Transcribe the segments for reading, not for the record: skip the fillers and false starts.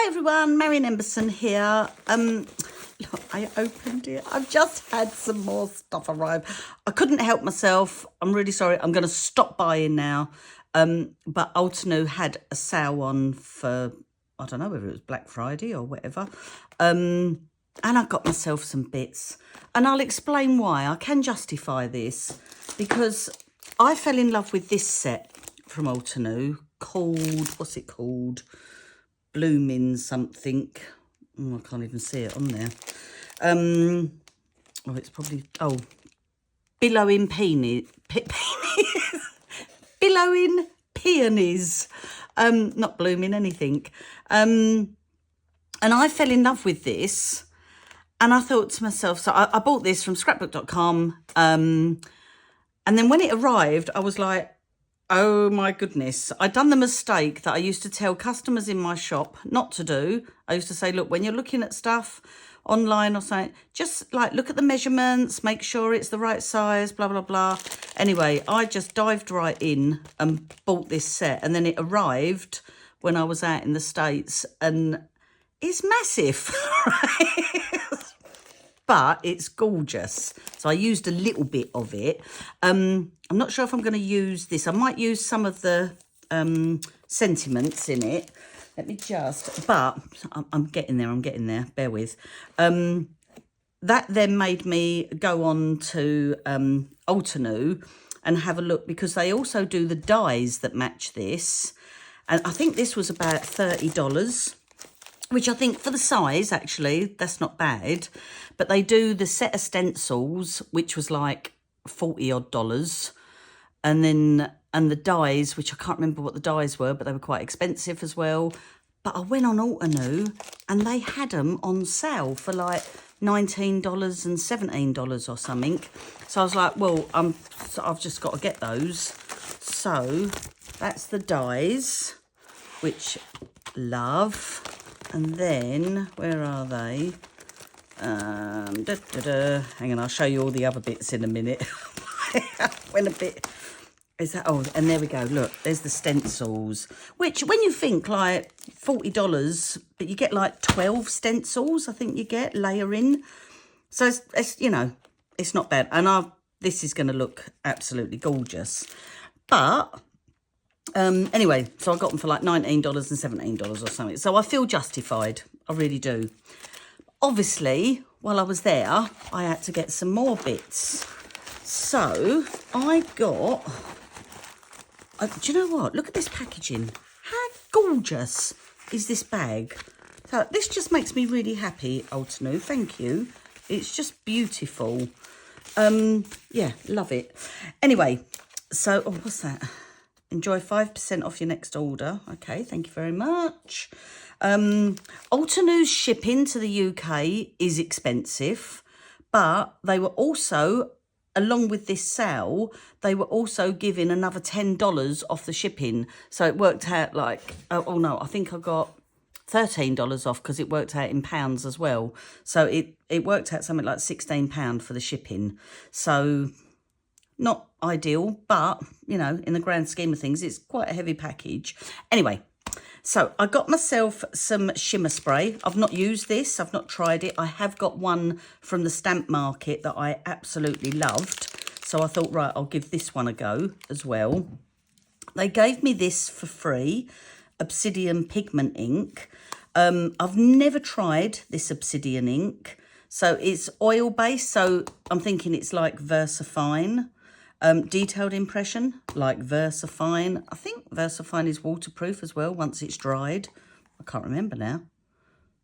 Hi everyone, Marion Emberson here. Look, I opened it. I've just had some more stuff arrive. I couldn't help myself. I'm really sorry. I'm going to stop buying now. But Altenew had a sale on for, I don't know whether it was Black Friday or whatever. And I got myself some bits. And I'll explain why. I can justify this because I fell in love with this set from Altenew called, what's it called? Blooming something. Oh, I can't even see it on there. Oh, it's probably, Billowing Peonies. Billowing Peonies. Not blooming anything. And I fell in love with this. And I thought to myself, so I bought this from scrapbook.com. And then when it arrived, I was like, oh my goodness. I'd done the mistake that I used to tell customers in my shop not to do. I used to say, look, when you're looking at stuff online or something, just like look at the measurements, make sure it's the right size, blah, blah, blah. Anyway, I just dived right in and bought this set. And then it arrived when I was out in the States and it's massive, right? But it's gorgeous. So I used a little bit of it. I'm not sure if I'm going to use this. I might use some of the sentiments in it. Let me just, but I'm getting there, bear with. That then made me go on to Altenew and have a look because they also do the dies that match this. And I think this was about $30. Which I think for the size, actually, that's not bad. But they do the set of stencils, which was like $40 odd. And then, and the dies, which I can't remember what the dies were, but they were quite expensive as well. But I went on Altenew and they had them on sale for like $19 and $17 or something. So I was like, well, I've just got to get those. So that's the dies, which love. And then, where are they? Hang on, I'll show you all the other bits in a minute. When a bit, is that, oh, and there we go, look, there's the stencils. Which, when you think like $40, but you get like 12 stencils, I think you get, layering. So it's you know, it's not bad. And this is going to look absolutely gorgeous. But anyway, so I got them for like $19 and $17 or something. So I feel justified. I really do. Obviously, while I was there, I had to get some more bits. So I got, do you know what? Look at this packaging. How gorgeous is this bag? So this just makes me really happy, Altenew. Thank you. It's just beautiful. Yeah, love it. Anyway, so, oh, what's that? Enjoy 5% off your next order. Okay, thank you very much. Altenew's shipping to the UK is expensive, but they were also, along with this sale, they were also giving another $10 off the shipping. So it worked out like, oh no, I think I got $13 off because it worked out in pounds as well. So it worked out something like £16 for the shipping. So not ideal, but, you know, in the grand scheme of things, it's quite a heavy package. Anyway, so I got myself some shimmer spray. I've not used this. I've not tried it. I have got one from the stamp market that I absolutely loved. So I thought, right, I'll give this one a go as well. They gave me this for free, Obsidian Pigment ink. I've never tried this Obsidian ink. So it's oil-based, so I'm thinking it's like VersaFine. Detailed impression, like VersaFine. I think VersaFine is waterproof as well once it's dried. I can't remember now.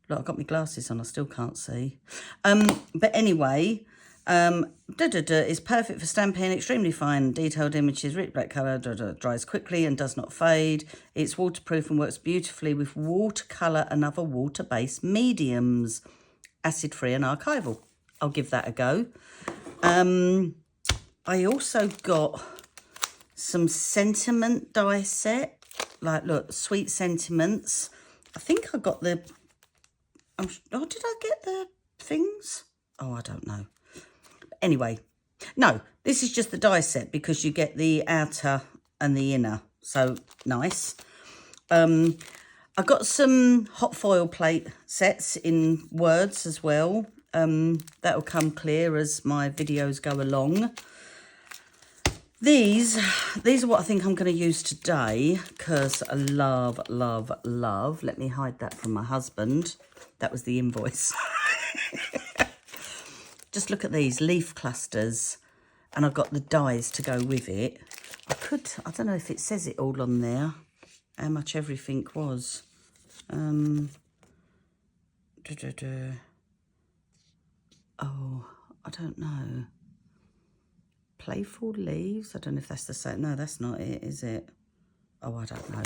Look, I've got my glasses on, I still can't see. But anyway, it's perfect for stamping, extremely fine, detailed images, rich black colour, dries quickly and does not fade. It's waterproof and works beautifully with watercolour and other water-based mediums. Acid-free and archival. I'll give that a go. I also got some sentiment die set. Like, look, sweet sentiments. I think I got the... oh, did I get the things? Oh, I don't know. Anyway, no, this is just the die set because you get the outer and the inner. So, nice. I got some hot foil plate sets in words as well. That'll come clear as my videos go along. These are what I think I'm going to use today because I love, love, love. Let me hide that from my husband. That was the invoice. Just look at these leaf clusters, and I've got the dies to go with it. I don't know if it says it all on there, how much everything was. Oh, I don't know. Playful leaves. I don't know if that's the same. No, that's not it, is it? Oh, I don't know.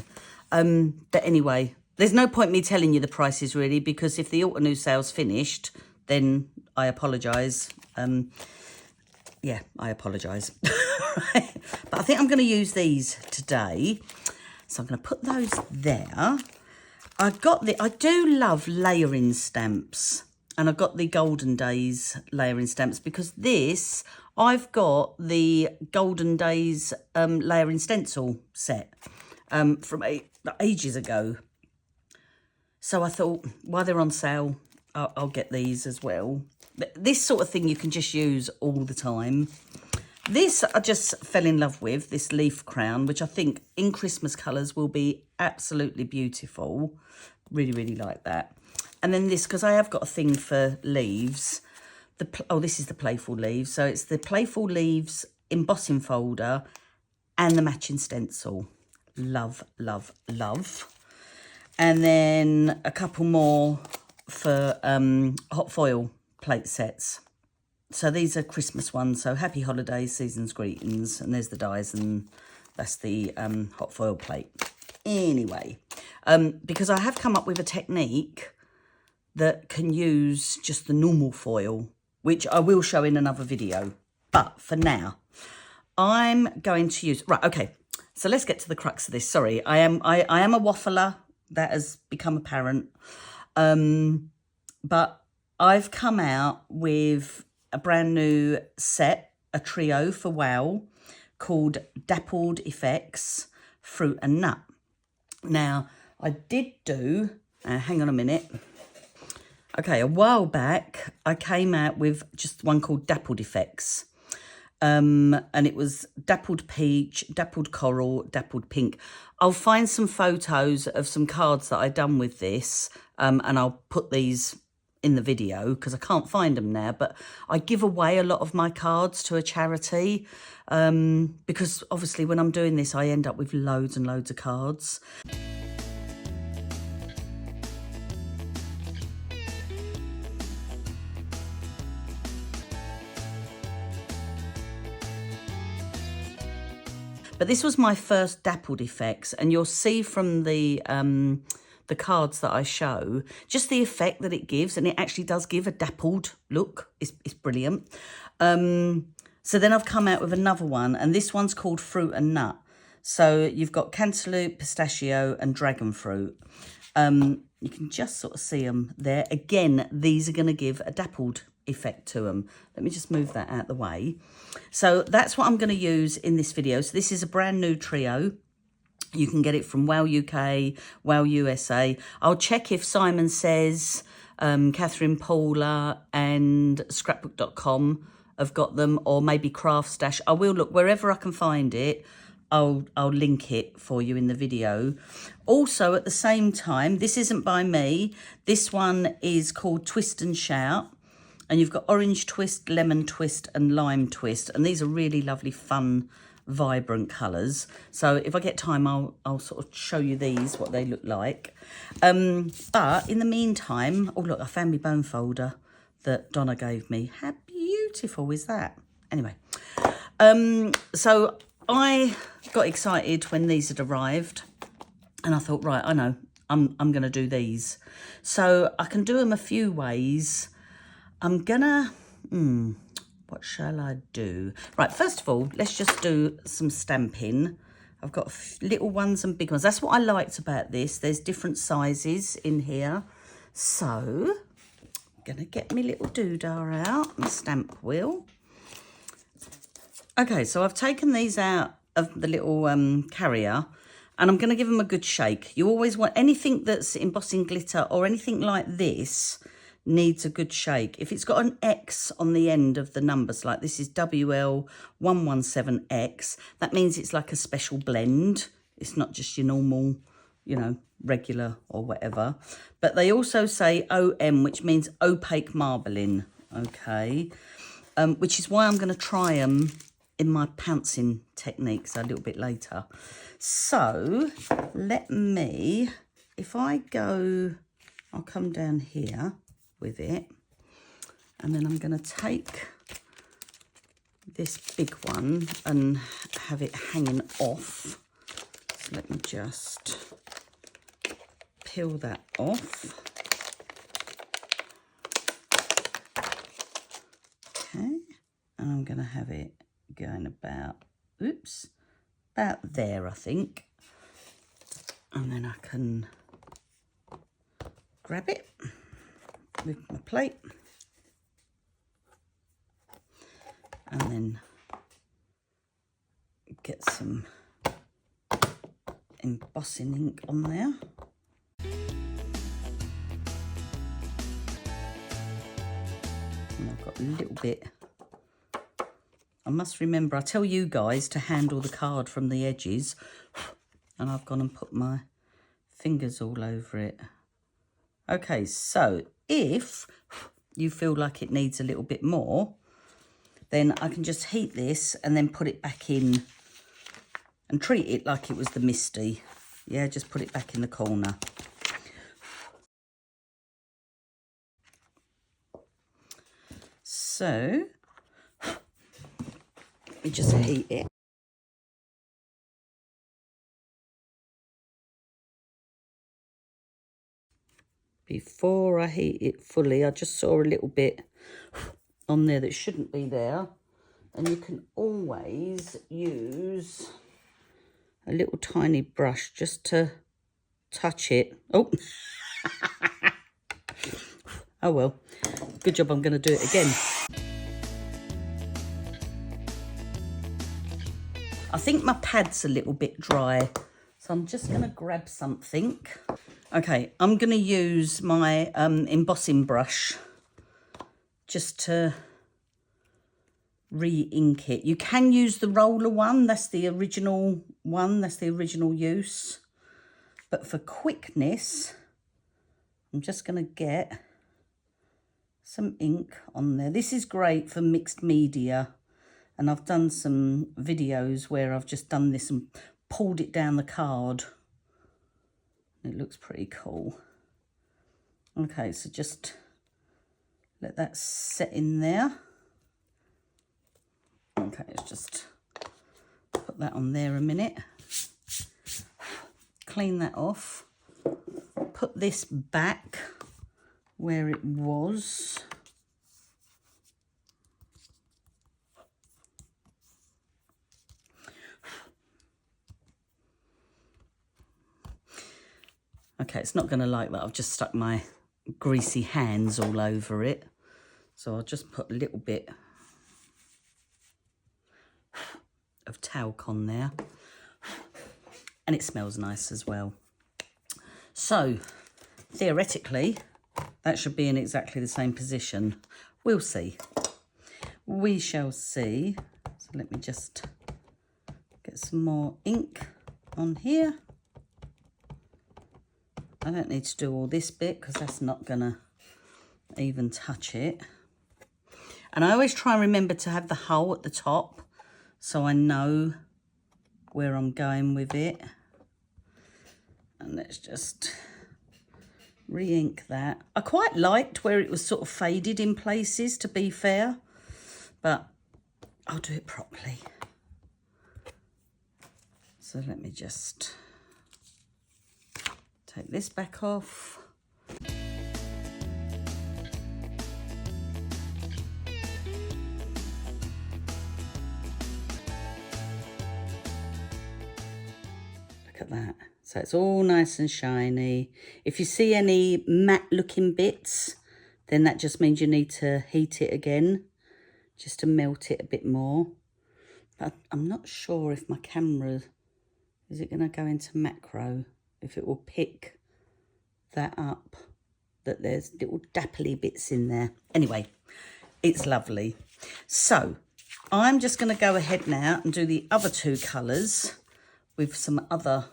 But anyway, there's no point me telling you the prices really, because if the Altenew sale's finished, then I apologise. Yeah, I apologise. Right. But I think I'm going to use these today. So I'm going to put those there. I do love layering stamps. And I've got the Golden Days layering stamps because I've got the Golden Days layering stencil set from ages ago. So I thought, while they're on sale, I'll get these as well. This sort of thing you can just use all the time. This I just fell in love with, this leaf crown, which I think in Christmas colours will be absolutely beautiful. Really, really like that. And then this, because I have got a thing for leaves. This is the Playful Leaves. So it's the Playful Leaves embossing folder and the matching stencil. Love, love, love. And then a couple more for hot foil plate sets. So these are Christmas ones. So happy holidays, season's greetings. And there's the dies, and that's the hot foil plate. Anyway, because I have come up with a technique that can use just the normal foil, which I will show in another video. But for now, I'm going to use... Right, okay. So let's get to the crux of this. Sorry, I am a waffler. That has become apparent. But I've come out with a brand new set, a trio for WOW, called Dappled Effects, Fruit and Nut. Now, I did do... hang on a minute. Okay, a while back, I came out with just one called Dappled Effects. And it was Dappled Peach, Dappled Coral, Dappled Pink. I'll find some photos of some cards that I've done with this, and I'll put these in the video because I can't find them now. But I give away a lot of my cards to a charity because obviously when I'm doing this, I end up with loads and loads of cards. But this was my first Dappled Effects, and you'll see from the cards that I show, just the effect that it gives, and it actually does give a dappled look. It's brilliant. So then I've come out with another one, and this one's called Fruit and Nut. So you've got cantaloupe, pistachio, and dragon fruit. You can just sort of see them there. Again, these are going to give a dappled effect to them. Let me just move that out of the way. So that's what I'm going to use in this video. So this is a brand new trio. You can get it from WOW UK, WOW USA. I'll check if Simon Says, Catherine Paula and scrapbook.com have got them, or maybe Craft Stash. I will look wherever I can find it. I'll link it for you in the video. Also, at the same time, this isn't by me. This one is called Twist and Shout. And you've got orange twist, lemon twist, and lime twist. And these are really lovely, fun, vibrant colours. So if I get time, I'll sort of show you these, what they look like. But in the meantime, oh, look, I found my bone folder that Donna gave me. How beautiful is that? Anyway, so I got excited when these had arrived. And I thought, right, I know, I'm going to do these. So I can do them a few ways. I'm gonna, what shall I do? Right, first of all, let's just do some stamping. I've got little ones and big ones. That's what I liked about this. There's different sizes in here. So, I'm gonna get my little doodah out, my stamp wheel. Okay, so I've taken these out of the little carrier, And I'm going to give them a good shake. You always want anything that's embossing glitter or anything like this needs a good shake. If it's got an X on the end of the numbers, like this is WL117X, that means it's like a special blend. It's not just your normal, you know, regular or whatever. But they also say OM, which means opaque marbling, okay? Which is why I'm going to try them in my pouncing techniques a little bit later. So let me, if I go, I'll come down here with it, and then I'm going to take this big one and have it hanging off. So let me just peel that off. Okay, and I'm going to have it going about, oops, about there, I think. And then I can grab it with my plate and then get some embossing ink on there. And I've got a little bit. I must remember, I tell you guys to handle the card from the edges, and I've gone and put my fingers all over it. Okay, so if you feel like it needs a little bit more, then I can just heat this and then put it back in and treat it like it was the Misty. Yeah, just put it back in the corner. So, let me just heat it. Before I heat it fully, I just saw a little bit on there that shouldn't be there. And you can always use a little tiny brush just to touch it. Oh, oh well, good job, I'm going to do it again. I think my pad's a little bit dry, so I'm just going to grab something. Okay, I'm going to use my embossing brush just to re-ink it. You can use the roller one, that's the original one, that's the original use. But for quickness, I'm just going to get some ink on there. This is great for mixed media, and I've done some videos where I've just done this and pulled it down the card. It looks pretty cool. Okay, so just let that set in there. Okay, let's just put that on there a minute. Clean that off. Put this back where it was. Okay, it's not going to like that. I've just stuck my greasy hands all over it. So I'll just put a little bit of talc on there. And it smells nice as well. So, theoretically, that should be in exactly the same position. We'll see. We shall see. So let me just get some more ink on here. I don't need to do all this bit because that's not going to even touch it. And I always try and remember to have the hole at the top so I know where I'm going with it. And let's just re-ink that. I quite liked where it was sort of faded in places, to be fair, but I'll do it properly. So let me just take this back off. Look at that. So it's all nice and shiny. If you see any matte looking bits, then that just means you need to heat it again, just to melt it a bit more. But I'm not sure if my camera Is it going to go into macro? If it will pick that up, that there's little dapply bits in there. Anyway, it's lovely. So I'm just going to go ahead now and do the other two colours with some other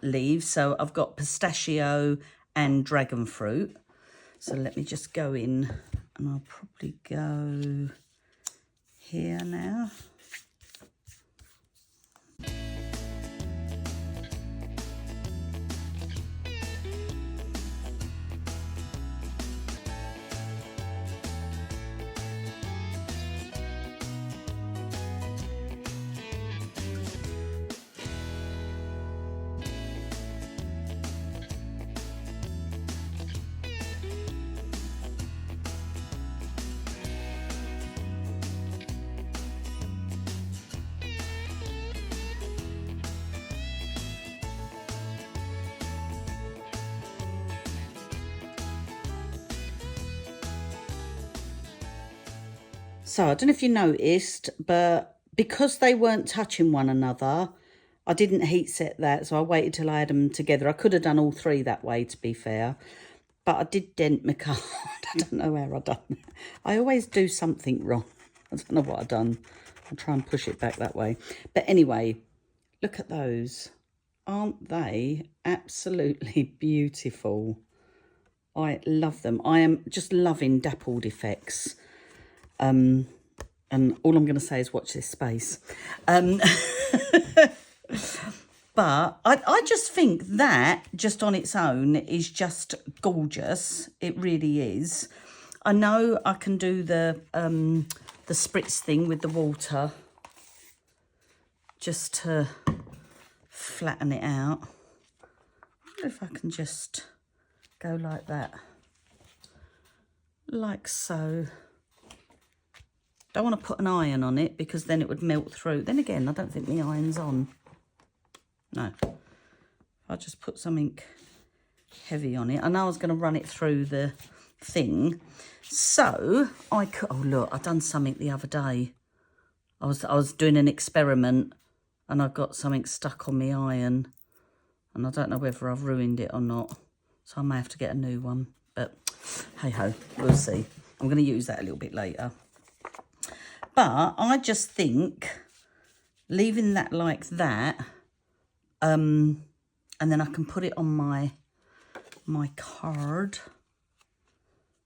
leaves. So I've got pistachio and dragon fruit. So let me just go in, and I'll probably go here now. So I don't know if you noticed, but because they weren't touching one another, I didn't heat set that. So I waited till I had them together. I could have done all three that way, to be fair. But I did dent my card. I don't know how I done that. I always do something wrong. I don't know what I've done. I'll try and push it back that way. But anyway, look at those. Aren't they absolutely beautiful? I love them. I am just loving dappled effects. And all I'm going to say is watch this space. But I just think that just on its own is just gorgeous. It really is. I know I can do the spritz thing with the water just to flatten it out. I wonder if I can just go like that. Like so. Don't want to put an iron on it because then it would melt through. Then again, I don't think the iron's on. No. I'll just put something heavy on it. I know I was going to run it through the thing. So I could, oh look, I done something the other day. I was doing an experiment and I got something stuck on my iron. And I don't know whether I've ruined it or not. So I may have to get a new one. But hey ho, we'll see. I'm going to use that a little bit later. But I just think leaving that like that, and then I can put it on my card.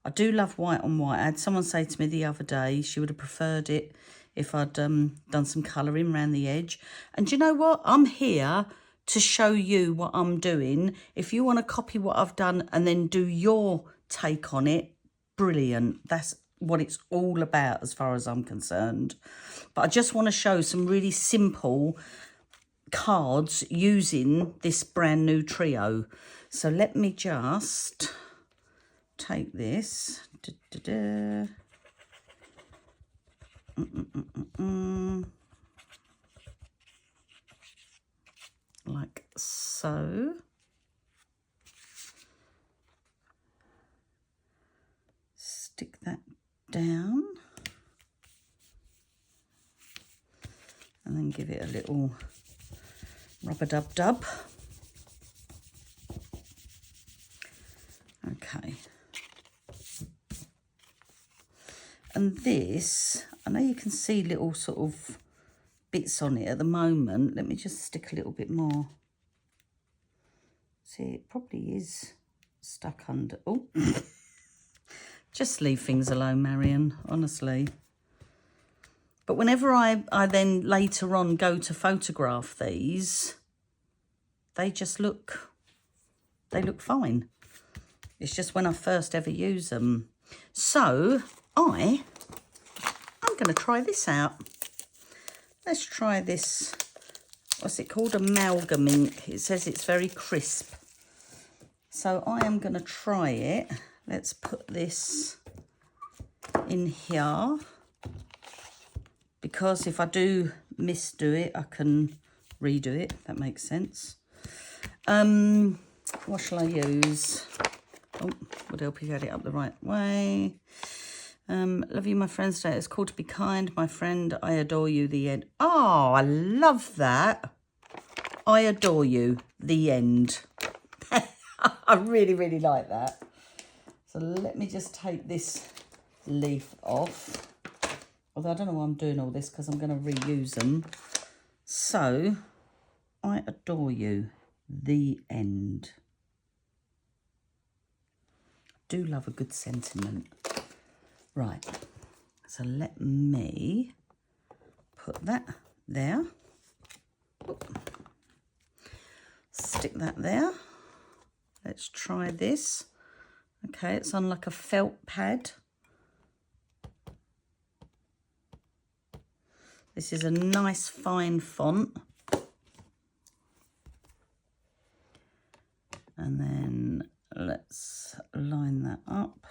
I do love white on white. I had someone say to me the other day she would have preferred it if I'd done some colouring around the edge. And do you know what? I'm here to show you what I'm doing. If you want to copy what I've done and then do your take on it, brilliant. That's what it's all about as far as I'm concerned. But I just want to show some really simple cards using this brand new trio. So let me just take this. Like so. Stick that down and then give it a little rub-a-dub-dub. Okay. And this, I know you can see little sort of bits on it at the moment. Let me just stick a little bit more. See, it probably is stuck under. Oh. Just leave things alone, Marion, honestly. But whenever I then later on go to photograph these, they just look, they look fine. It's just when I first ever use them. So I'm going to try this out. Let's try this. What's it called? Amalgam ink. It says it's very crisp. So I am going to try it. Let's put this in here, because if I do misdo it, I can redo it, if that makes sense. What shall I use? Oh, would help you get it up the right way. Love you, my friends. Today it's called to be kind. My friend, I adore you, the end. Oh, I love that. I adore you, the end. I really, really like that. So let me just take this leaf off. Although I don't know why I'm doing all this, because I'm going to reuse them. So, I adore you, the end. Do love a good sentiment. Right, so let me put that there. Stick that there. Let's try this. Okay, it's on like a felt pad. This is a nice fine font. And then let's line that up.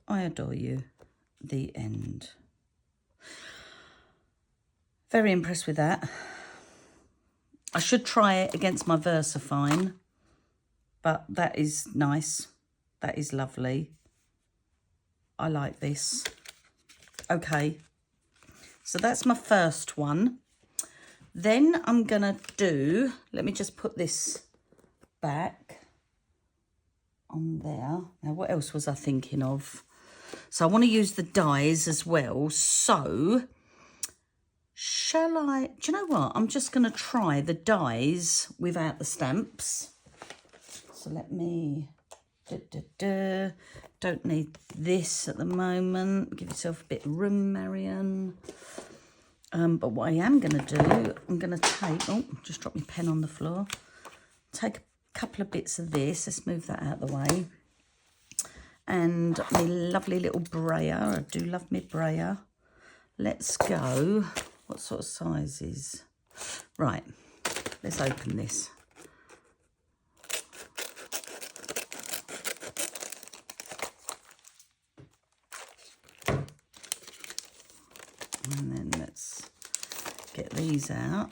I adore you, the end. Very impressed with that. I should try it against my VersaFine, but that is nice. That is lovely. I like this. Okay, so that's my first one. Then I'm gonna do, let me just put this back on there. Now, what else was I thinking of? So I want to use the dies as well. So shall I, do you know what? I'm just going to try the dies without the stamps. So let me, don't need this at the moment. Give yourself a bit of room, Marion. But what I am going to do, I'm going to take, oh, just dropped my pen on the floor. Take a couple of bits of this. Let's move that out of the way. And my lovely little brayer. I do love my brayer. Let's go. What sort of sizes? Right, let's open this. And then let's get these out.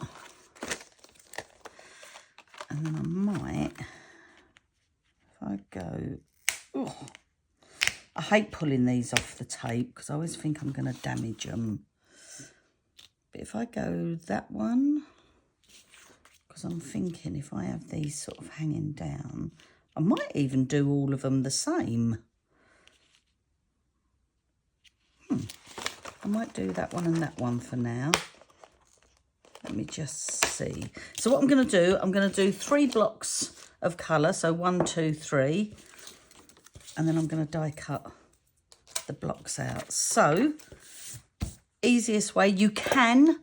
And then I might, if I go, oh, I hate pulling these off the tape because I always think I'm going to damage them. But if I go that one, because I'm thinking if I have these sort of hanging down, I might even do all of them the same. I might do that one and that one for now. Let me just see. So what I'm going to do, I'm going to do 3 blocks of colour. So 1, 2, 3. And then I'm going to die cut the blocks out. So, easiest way, you can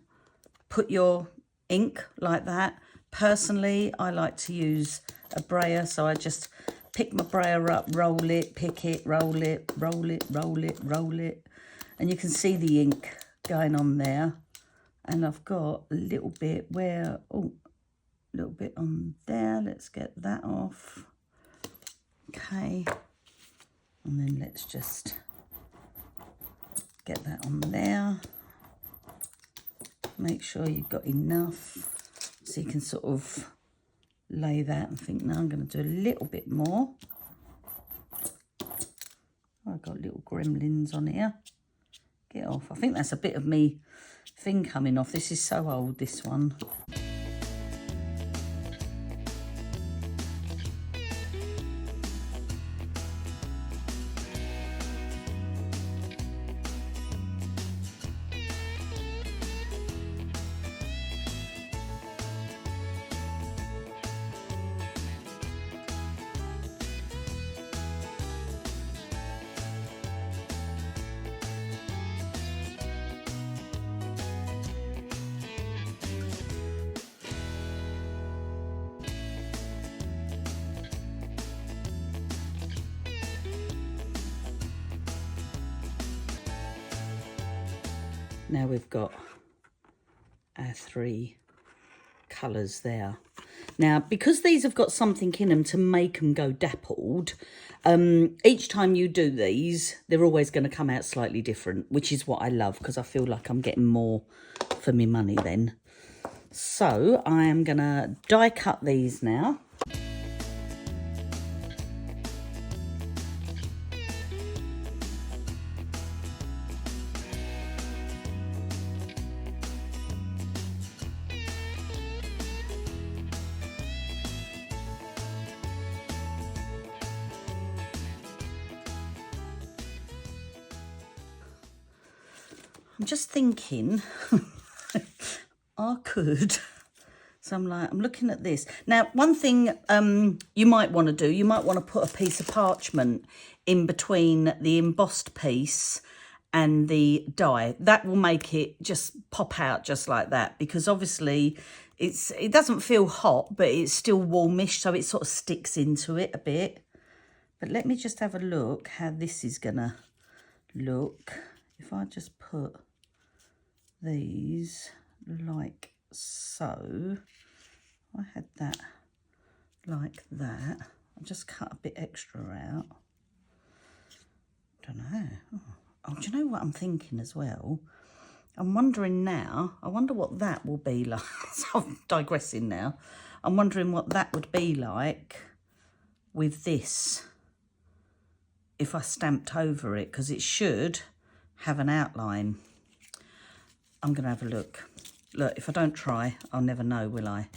put your ink like that. Personally, I like to use a brayer. So I just pick my brayer up, roll it, pick it, roll it, roll it, roll it, roll it. And you can see the ink going on there. And I've got a little bit where, oh, a little bit on there. Let's get that off. Okay. And then let's just get that on there. Make sure you've got enough so you can sort of lay that and think, now I'm going to do a little bit more. Oh, I've got little gremlins on here. Get off. I think that's a bit of me thing coming off. This is so old, this one. Now we've got our 3 colours there. Now, because these have got something in them to make them go dappled, each time you do these, they're always going to come out slightly different, which is what I love because I feel like I'm getting more for my money then. So I am going to die cut these now. I'm just thinking I could. So I'm looking at this. Now, one thing you might want to do, you might want to put a piece of parchment in between the embossed piece and the die. That will make it just pop out just like that, because obviously it doesn't feel hot, but it's still warmish, so it sort of sticks into it a bit. But let me just have a look how this is gonna look. If I just put these like so, I had that like that. I'll just cut a bit extra out. Don't know. Oh, do you know what I'm thinking as well? I'm wondering now, I wonder what that will be like. So I'm digressing now. I'm wondering what that would be like with this if I stamped over it, because it should have an outline. I'm going to have a look. Look, if I don't try, I'll never know, will I?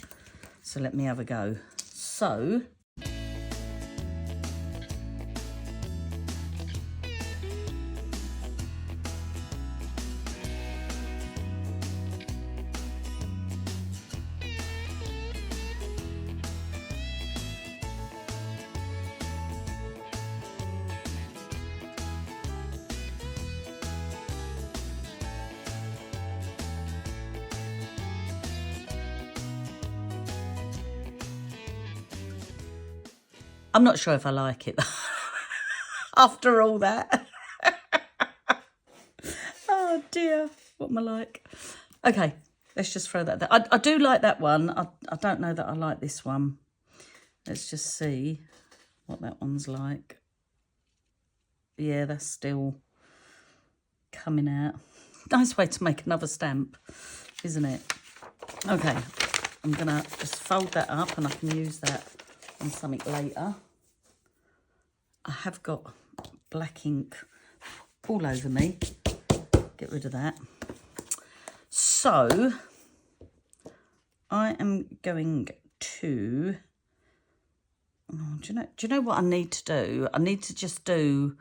So let me have a go. So I'm not sure if I like it after all that. Oh dear, what am I like? Okay, let's just throw that there. I do like that one. I don't know that I like this one. Let's just see what that one's like. Yeah, that's still coming out. Nice way to make another stamp, isn't it? Okay, I'm gonna just fold that up and I can use that on something later. I have got black ink all over me. Get rid of that. So I am going to, do you know what I need to do? I need to just do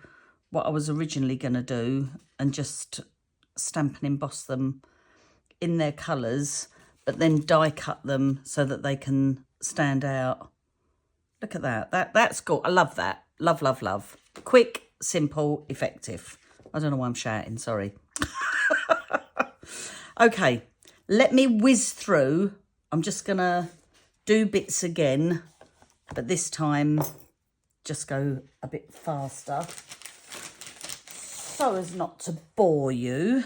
what I was originally going to do and just stamp and emboss them in their colours, but then die cut them so that they can stand out. Look at that. That's cool. I love that. Love, love, love. Quick, simple, effective. I don't know why I'm shouting, sorry. Okay, let me whiz through. I'm just going to do bits again, but this time just go a bit faster so as not to bore you.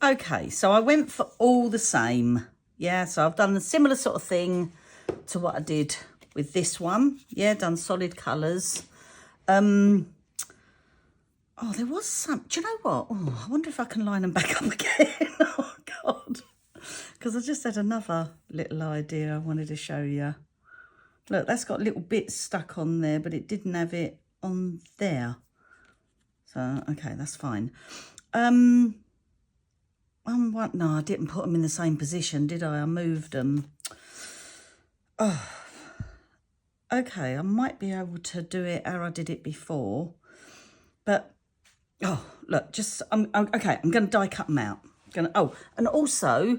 Okay, so I went for all the same. Yeah, so I've done a similar sort of thing to what I did with this one. Yeah, done solid colours. Oh, there was some, do you know what? Oh, I wonder if I can line them back up again. Oh, God. Because I just had another little idea I wanted to show you. Look, that's got little bits stuck on there, but it didn't have it on there. So, okay, that's fine. No, I didn't put them in the same position, did I? I moved them. Oh, okay, I might be able to do it how I did it before. But, oh, look, just, okay, I'm going to die cut them out. And also,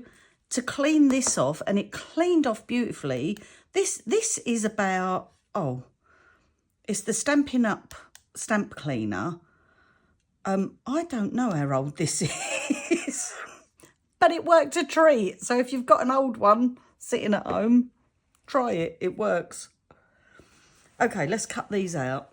to clean this off, and it cleaned off beautifully, this is about, it's the Stampin' Up! Stamp cleaner. I don't know how old this is. But it worked a treat. So if you've got an old one sitting at home, try it. It works. Okay, let's cut these out.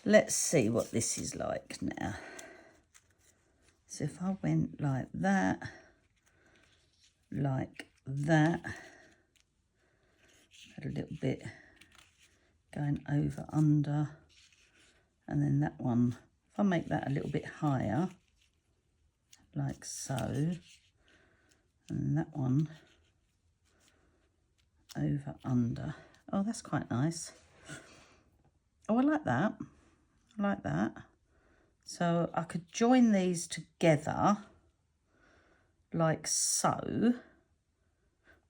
Let's see what this is like now. So if I went like that, that. Had a little bit going over under, and then that one, if I make that a little bit higher, like so, and that one over under. Oh, that's quite nice. Oh, I like that. I like that. So I could join these together like so.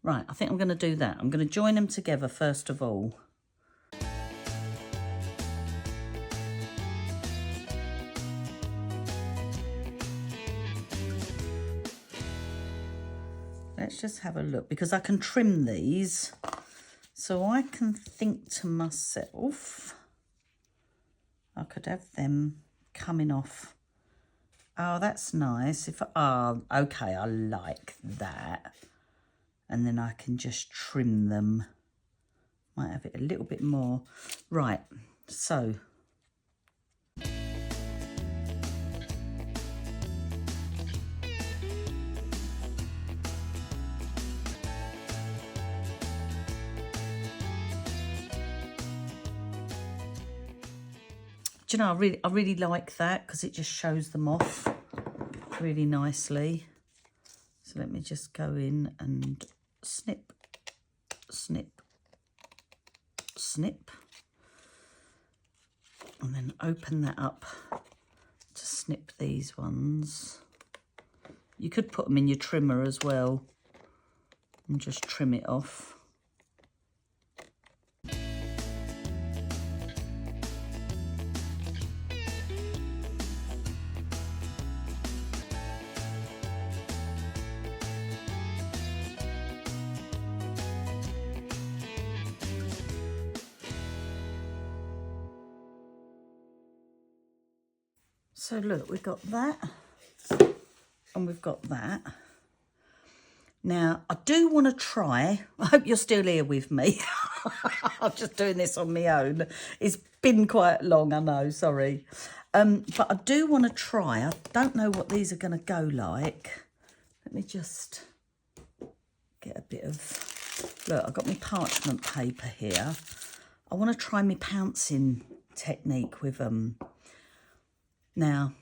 Right, I think I'm going to do that. I'm going to join them together first of all. Let's just have a look, because I can trim these. So I can think to myself, I could have them coming off. Oh, that's nice. If okay, I like that. And then I can just trim them. Might have it a little bit more. Right, so. Do you know, I really like that, because it just shows them off really nicely. So let me just go in and snip, snip, snip. And then open that up to snip these ones. You could put them in your trimmer as well and just trim it off. So look, we've got that and we've got that. Now, I do want to try, I hope you're still here with me. I'm just doing this on my own. It's been quite long, I know, sorry. But I do want to try, I don't know what these are going to go like. Let me just get a bit of, look, I've got my parchment paper here. I want to try my pouncing technique with them. Now,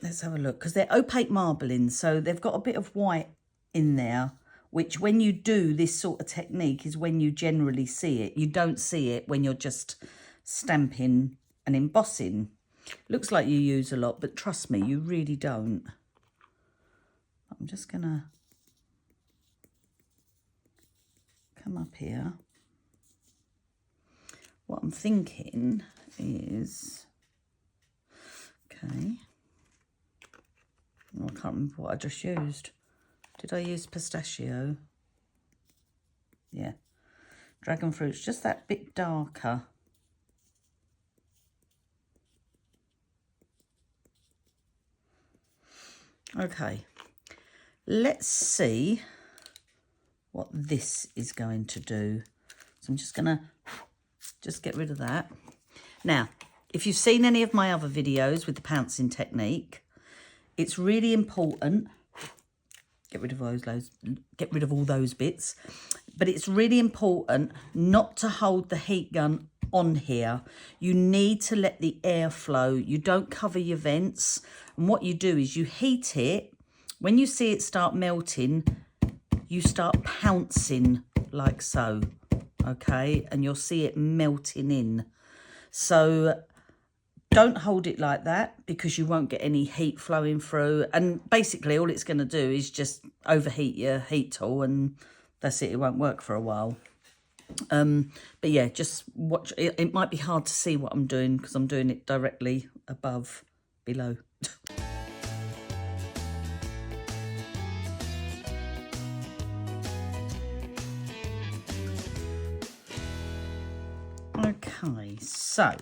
let's have a look, because they're opaque marbling, so they've got a bit of white in there, which when you do this sort of technique is when you generally see it. You don't see it when you're just stamping and embossing. Looks like you use a lot, but trust me, you really don't. I'm just going to come up here. What I'm thinking is... Okay, oh, I can't remember what I just used. Did I use pistachio? Yeah, dragon fruit's just that bit darker. Okay, let's see what this is going to do. So I'm just gonna get rid of that. Now, if you've seen any of my other videos with the pouncing technique, it's really important, get rid of all those bits, but it's really important not to hold the heat gun on here. You need to let the air flow. You don't cover your vents. And what you do is you heat it. When you see it start melting, you start pouncing like so, okay? And you'll see it melting in. So don't hold it like that, because you won't get any heat flowing through. And basically all it's going to do is just overheat your heat tool, and that's it. It won't work for a while. But yeah, just watch. It might be hard to see what I'm doing because I'm doing it directly below. Okay, so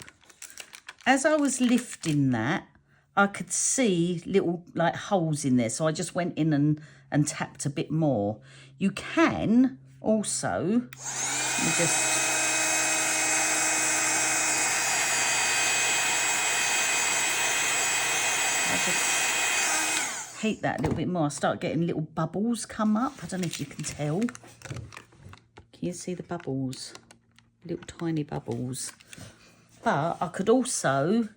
as I was lifting that, I could see little like holes in there. So I just went in and tapped a bit more. You can also, let me just, I just heat that a little bit more, I start getting little bubbles come up. I don't know if you can tell. Can you see the bubbles? Little tiny bubbles. But I could also,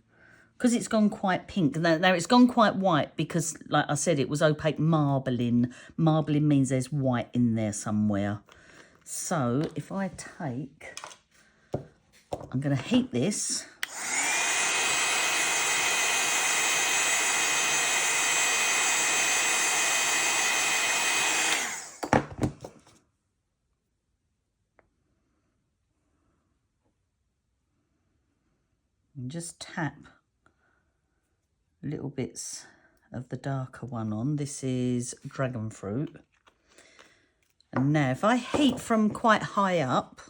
because it's gone quite pink, now it's gone quite white because, like I said, it was opaque marbling. Marbling means there's white in there somewhere. So if I take, I'm going to heat this. And just tap little bits of the darker one on. This is dragon fruit. And now if I heat from quite high up,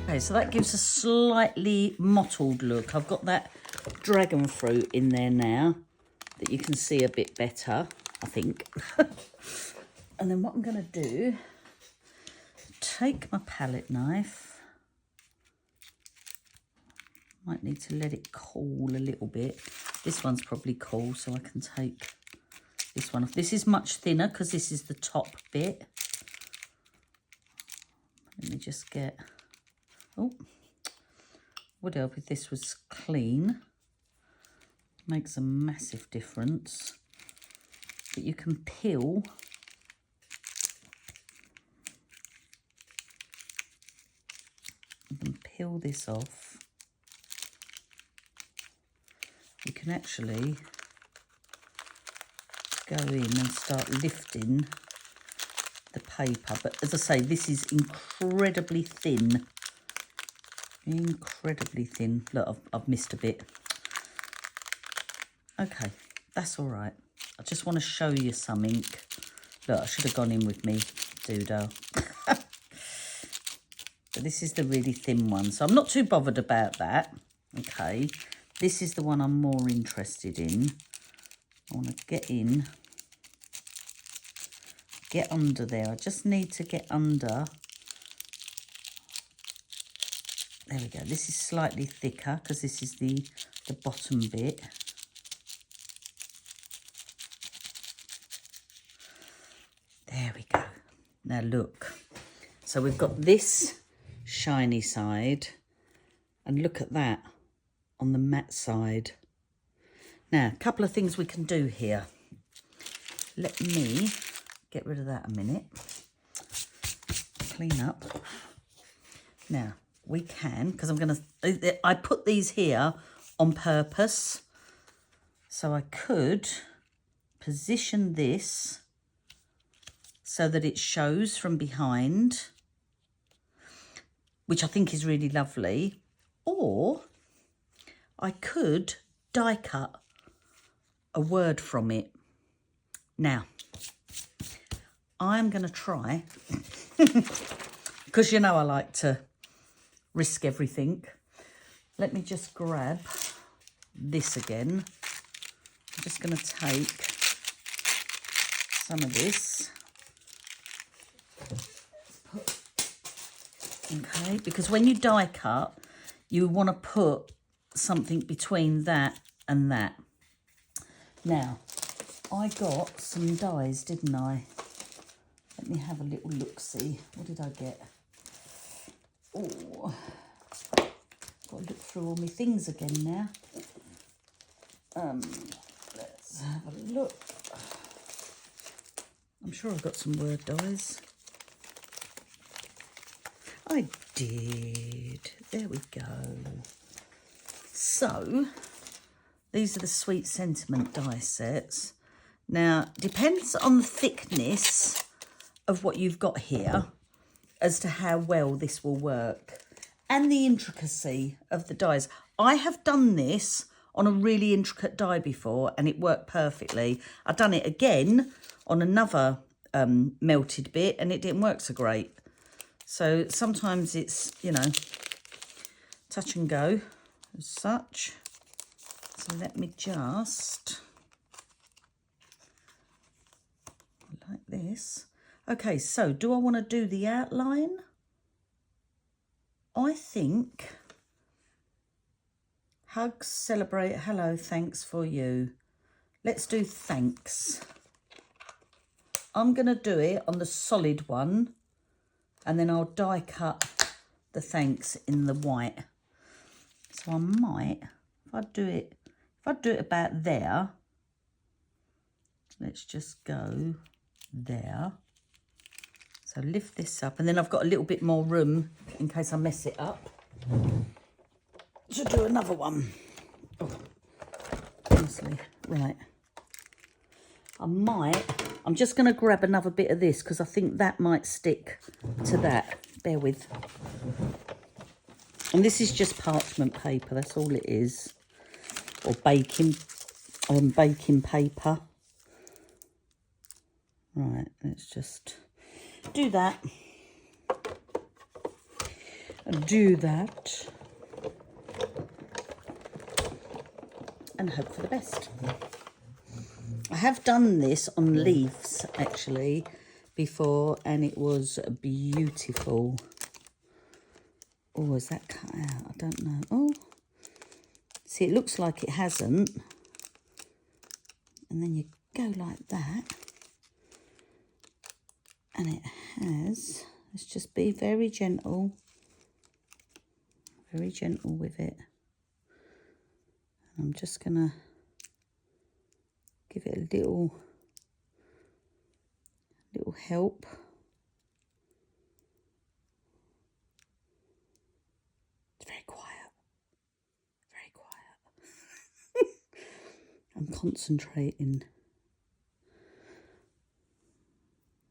okay, so that gives a slightly mottled look. I've got that dragon fruit in there now that you can see a bit better, I think. And then what I'm going to do, take my palette knife. Might need to let it cool a little bit. This one's probably cool, so I can take this one off. This is much thinner because this is the top bit. Let me just get, oh, would help if this was clean. Makes a massive difference. But you can peel this off. You can actually go in and start lifting the paper, but as I say, this is incredibly thin. Incredibly thin. Look, I've missed a bit. Okay, that's all right. I just want to show you some ink. Look, I should have gone in with me doodle. But this is the really thin one, so I'm not too bothered about that. Okay, this is the one I'm more interested in. I want to get in, get under there. I just need to get under. There we go. This is slightly thicker because this is the bottom bit. There we go. Now look. So we've got this shiny side, and look at that on the matte side. Now, a couple of things we can do here. Let me get rid of that a minute. Clean up. Now, we can, because I put these here on purpose. So I could position this so that it shows from behind, which I think is really lovely. Or I could die cut a word from it. Now, I'm going to try, because you know I like to risk everything. Let me just grab this again. I'm just going to take some of this. Okay, because when you die cut, you want to put something between that and that. Now, I got some dies, didn't I? Let me have a little look-see. What did I get? Oh, got to look through all my things again now. Let's have a look. I'm sure I've got some word dies. I did. There we go. So, these are the Sweet Sentiment die sets. Now, depends on the thickness of what you've got here as to how well this will work and the intricacy of the dies. I have done this on a really intricate die before and it worked perfectly. I've done it again on another melted bit and it didn't work so great. So sometimes it's, you know, touch and go as such. So let me just, like this. Okay, so do I want to do the outline I think hugs, celebrate, hello, thanks for you. Let's do thanks. I'm going to do it on the solid one, and then I'll die cut the thanks in the white. So I might, if I do it about there, let's just go there. So lift this up, and then I've got a little bit more room in case I mess it up to do another one. Oh, honestly, right. I'm just going to grab another bit of this because I think that might stick to that. Bear with. And this is just parchment paper, that's all it is. Or baking paper. Right, let's just do that. Do that. And hope for the best. I have done this on leaves actually before, and it was beautiful. Oh, is that cut out? I don't know. Oh, see, it looks like it hasn't. And then you go like that. And it has. Let's just be very gentle. Very gentle with it. I'm just going to give it a little help. It's very quiet. Very quiet. I'm concentrating.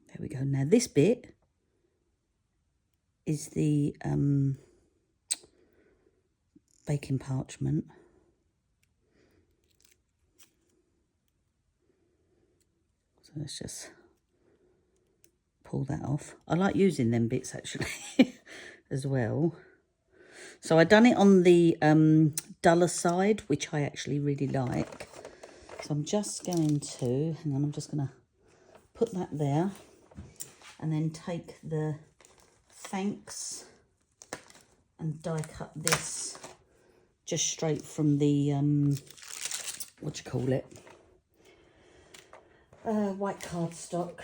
There we go. Now this bit is the baking parchment. So let's just pull that off. I like using them bits actually as well. So I done it on the duller side, which I actually really like. So I'm just going to, hang on, I'm just going to put that there and then take the thanks and die cut this just straight from the, what do you call it? White cardstock.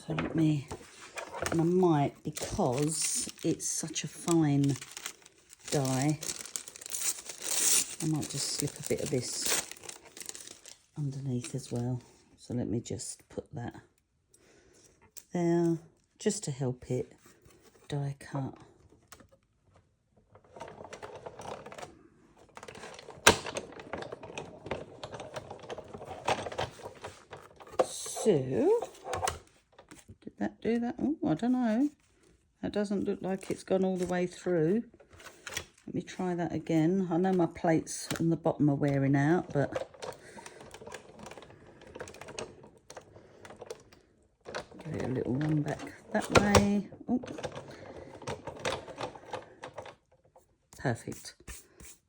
So let me, and I might, because it's such a fine die, I might just slip a bit of this underneath as well. So let me just put that there, just to help it die cut. So, did that do that? Oh, I don't know. That doesn't look like it's gone all the way through. Let me try that again. I know my plates on the bottom are wearing out, but give it a little run back that way. Oh. Perfect.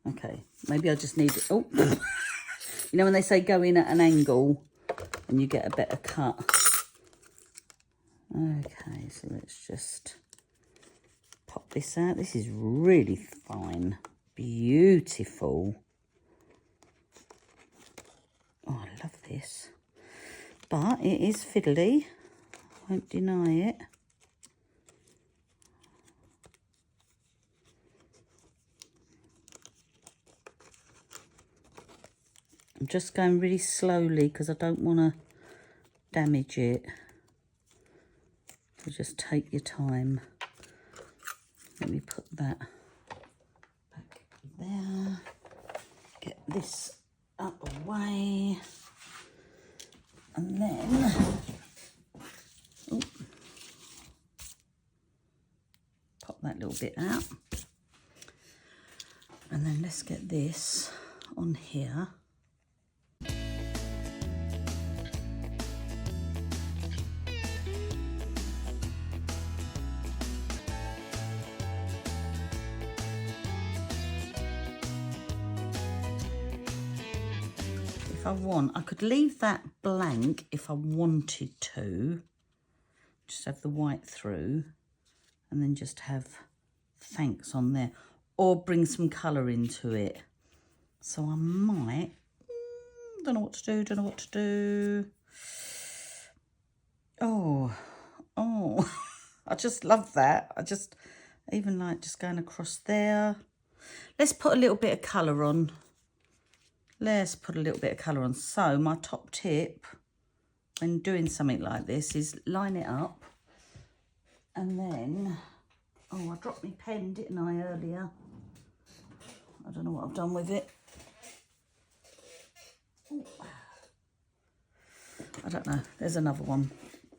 Okay, maybe I just need it. Oh, you know when they say go in at an angle and you get a better cut. Okay, so let's just pop this out. This is really fine. Beautiful. Oh, I love this. But it is fiddly. I won't deny it. I'm just going really slowly because I don't want to damage it. So just take your time. Let me put that back there. Get this out of the way. And then, oh, pop that little bit out. And then let's get this on here. If I want, I could leave that blank if I wanted to. just have the white through, and then just have thanks on there, or bring some colour into it. So I might, don't know what to do. Oh, I just love that. I just even like just going across there. Let's put a little bit of colour on. So my top tip when doing something like this is line it up, and then, oh, I dropped my pen, didn't I, earlier? I don't know what I've done with it. Ooh. I don't know, there's another one.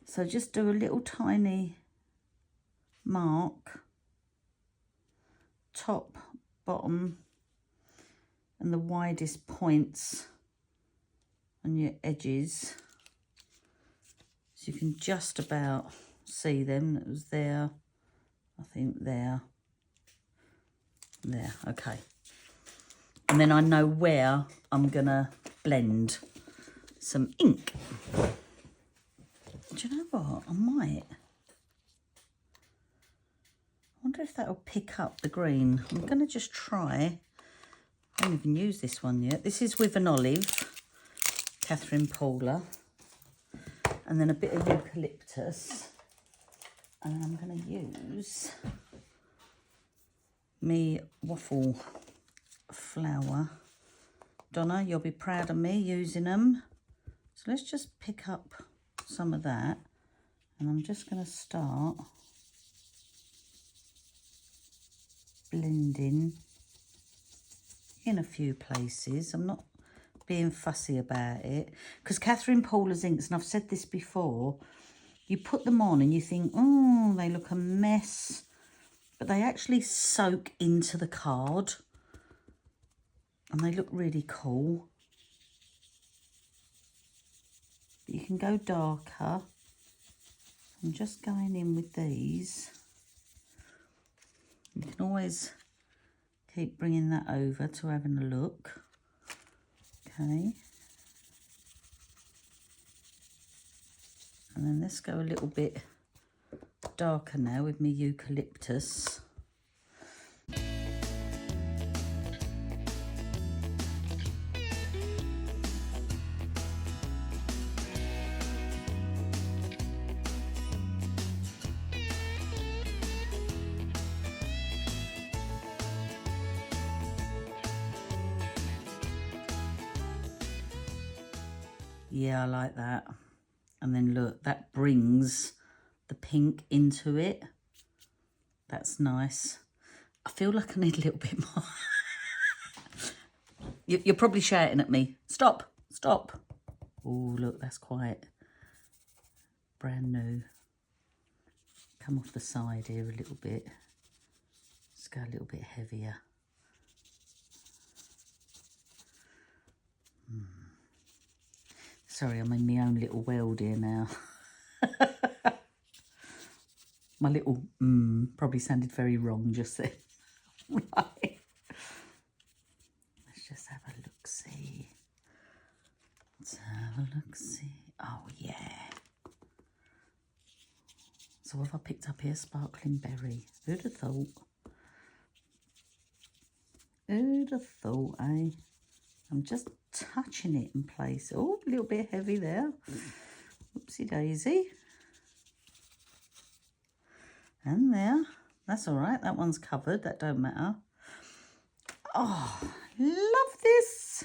So just do a little tiny mark, top, bottom, and the widest points on your edges. So you can just about see them. It was there, I think there, okay. And then I know where I'm gonna blend some ink. Do you know what? I might. I wonder if that'll pick up the green. I'm gonna just try. I haven't even used this one yet. This is with an olive, Catherine Paula, and then a bit of eucalyptus. And I'm gonna use me Waffle flower. Donna, you'll be proud of me using them. So let's just pick up some of that, and I'm just going to start blending in a few places. I'm not being fussy about it, because Catherine Paula's inks, and I've said this before, you put them on and you think, oh, they look a mess, but they actually soak into the card and they look really cool. But you can go darker. I'm just going in with these. You can always keep bringing that over to having a look. Okay. And then let's go a little bit darker now with my eucalyptus. Yeah, I like that. And then look, that brings the pink into it. That's nice. I feel like I need a little bit more. You're probably shouting at me. Stop, stop. Oh, look, that's quite brand new. Come off the side here a little bit. Let's go a little bit heavier. Sorry, I'm in my own little world here now. My little probably sounded very wrong just then. Right. Let's just have a look-see. Let's have a look-see. Oh, yeah. So what have I picked up here? Sparkling berry. Who'd have thought? Who'd have thought, eh? I'm just touching it in place. Oh, a little bit heavy there. Oopsie daisy. And there. That's all right. That one's covered. That don't matter. Oh, love this.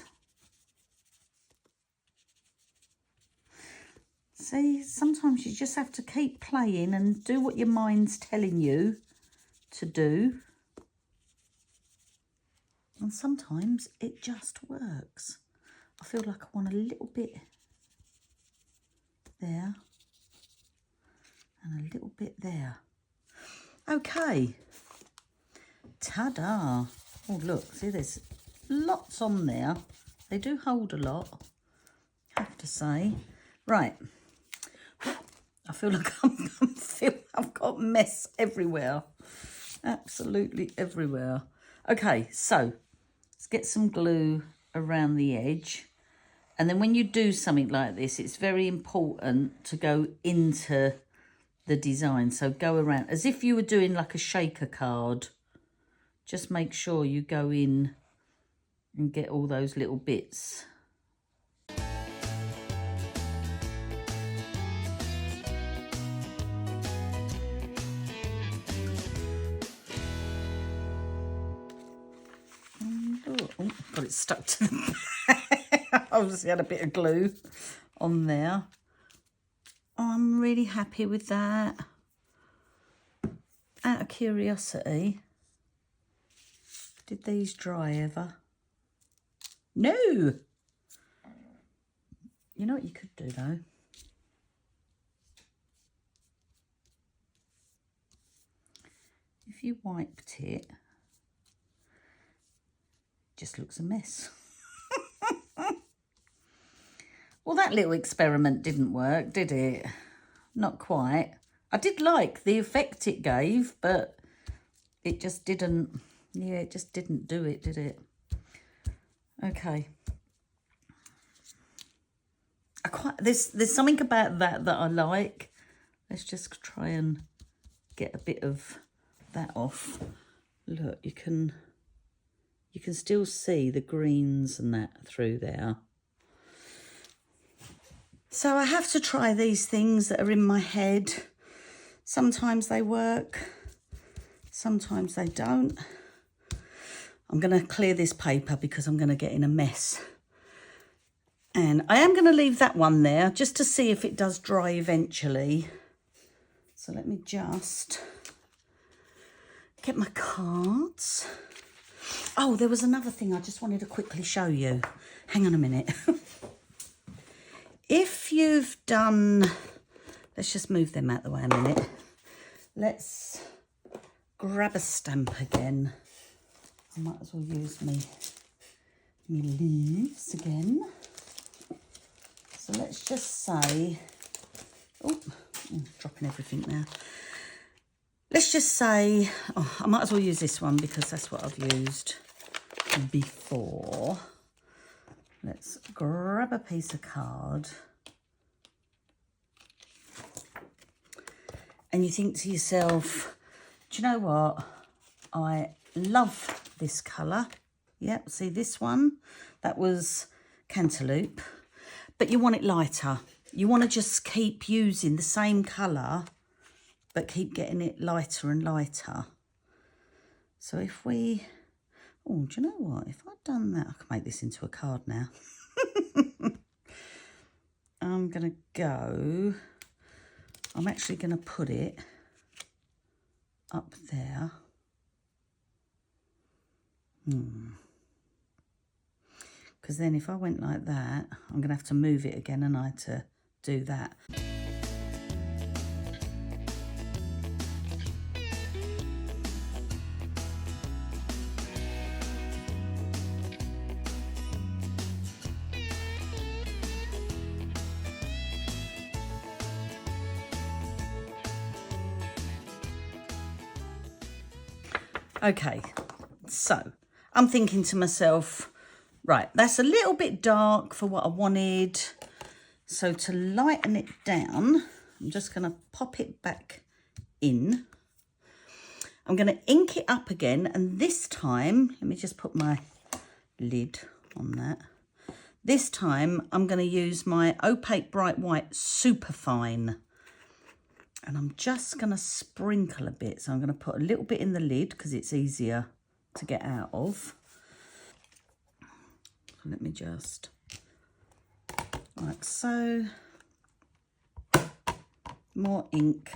See, sometimes you just have to keep playing and do what your mind's telling you to do. And sometimes it just works. I feel like I want a little bit there and a little bit there. Okay. Ta-da. Oh, look, see, there's lots on there. They do hold a lot, I have to say. Right. I feel like I've got mess everywhere. Absolutely everywhere. Okay, so let's get some glue around the edge. And then when you do something like this, it's very important to go into the design. So go around as if you were doing like a shaker card. Just make sure you go in and get all those little bits. Oh, got it stuck to the bag. Obviously had a bit of glue on there. Oh, I'm really happy with that. Out of curiosity, did these dry ever? No! You know what you could do though? If you wiped it, just looks a mess. Well, that little experiment didn't work, did it? Not quite. I did like the effect it gave, but it just didn't, yeah, it just didn't do it, did it? Okay. There's something about that I like. Let's just try and get a bit of that off. Look, you can still see the greens and that through there. So I have to try these things that are in my head. Sometimes they work, sometimes they don't. I'm going to clear this paper because I'm going to get in a mess. And I am going to leave that one there just to see if it does dry eventually. So let me just get my cards. Oh, there was another thing I just wanted to quickly show you. Hang on a minute. If you've done, let's just move them out of the way a minute. Let's grab a stamp again. I might as well use me leaves again. So let's just say, oh, dropping everything now. Let's just say, oh, I might as well use this one because that's what I've used before. Let's grab a piece of card. And you think to yourself, do you know what? I love this colour. Yep, see this one? That was Cantaloupe. But you want it lighter. You want to just keep using the same colour, but keep getting it lighter and lighter. So if we... Oh, do you know what? If I'd done that, I could make this into a card now. I'm going to go... I'm actually going to put it up there. Because then if I went like that, I'm going to have to move it again, and I had to do that. Okay, so I'm thinking to myself, right, that's a little bit dark for what I wanted. So to lighten it down, I'm just going to pop it back in. I'm going to ink it up again, and this time, let me just put my lid on that. This time, I'm going to use my Opaque Bright White Superfine. And I'm just going to sprinkle a bit. So I'm going to put a little bit in the lid because it's easier to get out of. So let me just, like so. More ink.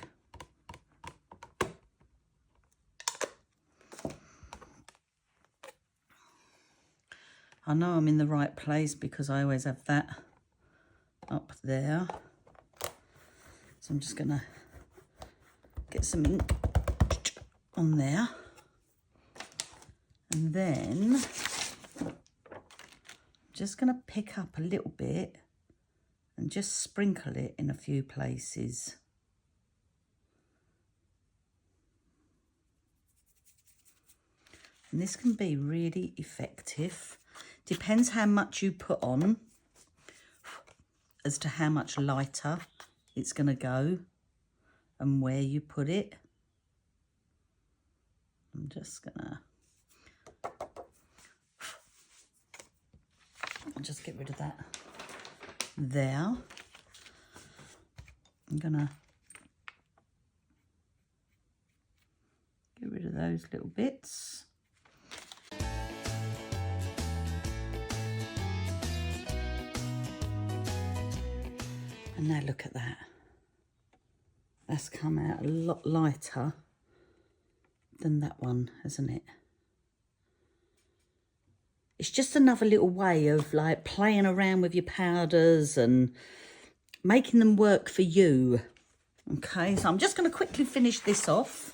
I know I'm in the right place because I always have that up there. So I'm just going to get some ink on there, and then I'm just going to pick up a little bit and just sprinkle it in a few places. And this can be really effective. Depends how much you put on as to how much lighter it's going to go. and where you put it. I'm just gonna just get rid of that there. I'm gonna get rid of those little bits. And now look at that. That's come out a lot lighter than that one, hasn't it? It's just another little way of like playing around with your powders and making them work for you. Okay, so I'm just going to quickly finish this off.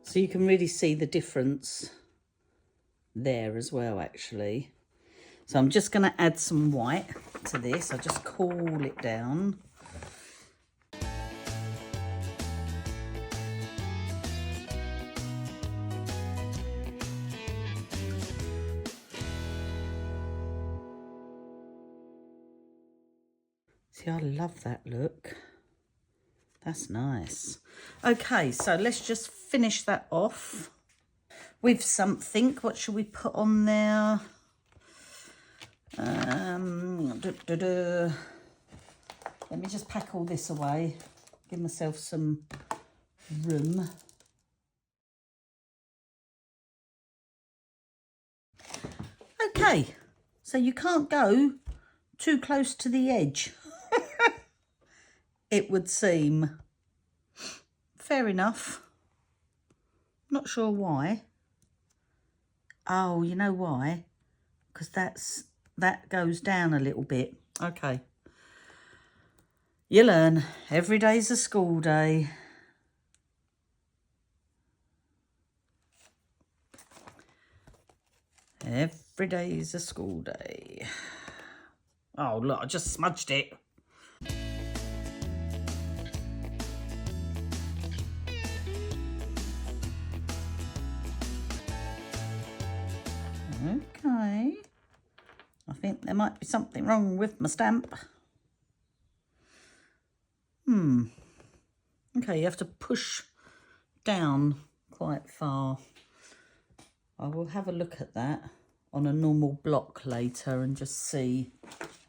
So you can really see the difference there as well, actually. So I'm just going to add some white to this. I'll just cool it down. See, I love that look. That's nice. Okay, so let's just finish that off with something. What should we put on there? Let me just pack all this away. Give myself some room. Okay, so you can't go too close to the edge. It would seem. Fair enough. Not sure why. Oh, you know why? Because that goes down a little bit. Okay. You learn. Every day's a school day. Every day's a school day. Oh, look, I just smudged it. Okay, I think there might be something wrong with my stamp. Okay, you have to push down quite far. I will have a look at that on a normal block later and just see.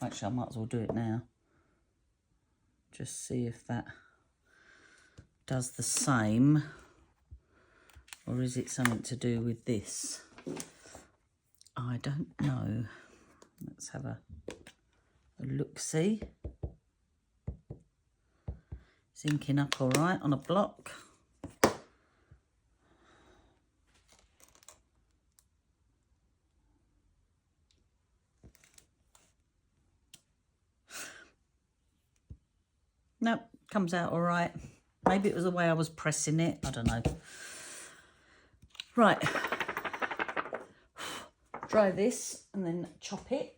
Actually, I might as well do it now. Just see if that does the same. Or is it something to do with this? I don't know. Let's have a look-see. It's inking up all right on a block. Nope, comes out all right. Maybe it was the way I was pressing it. I don't know. Right. Dry this and then chop it.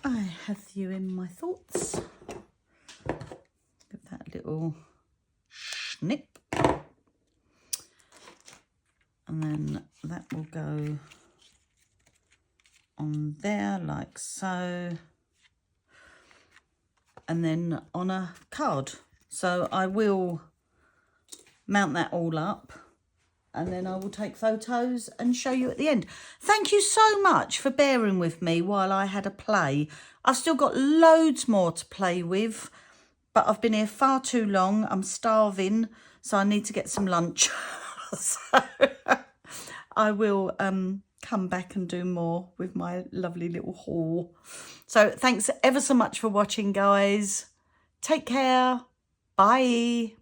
I have you in my thoughts. Give that a little snip. And then that will go on there like so. And then on a card. So I will mount that all up and then I will take photos and show you at the end. Thank you so much for bearing with me while I had a play. I've still got loads more to play with, but I've been here far too long. I'm starving, so I need to get some lunch. So I will come back and do more with my lovely little haul. So thanks ever so much for watching, guys. Take care. Bye.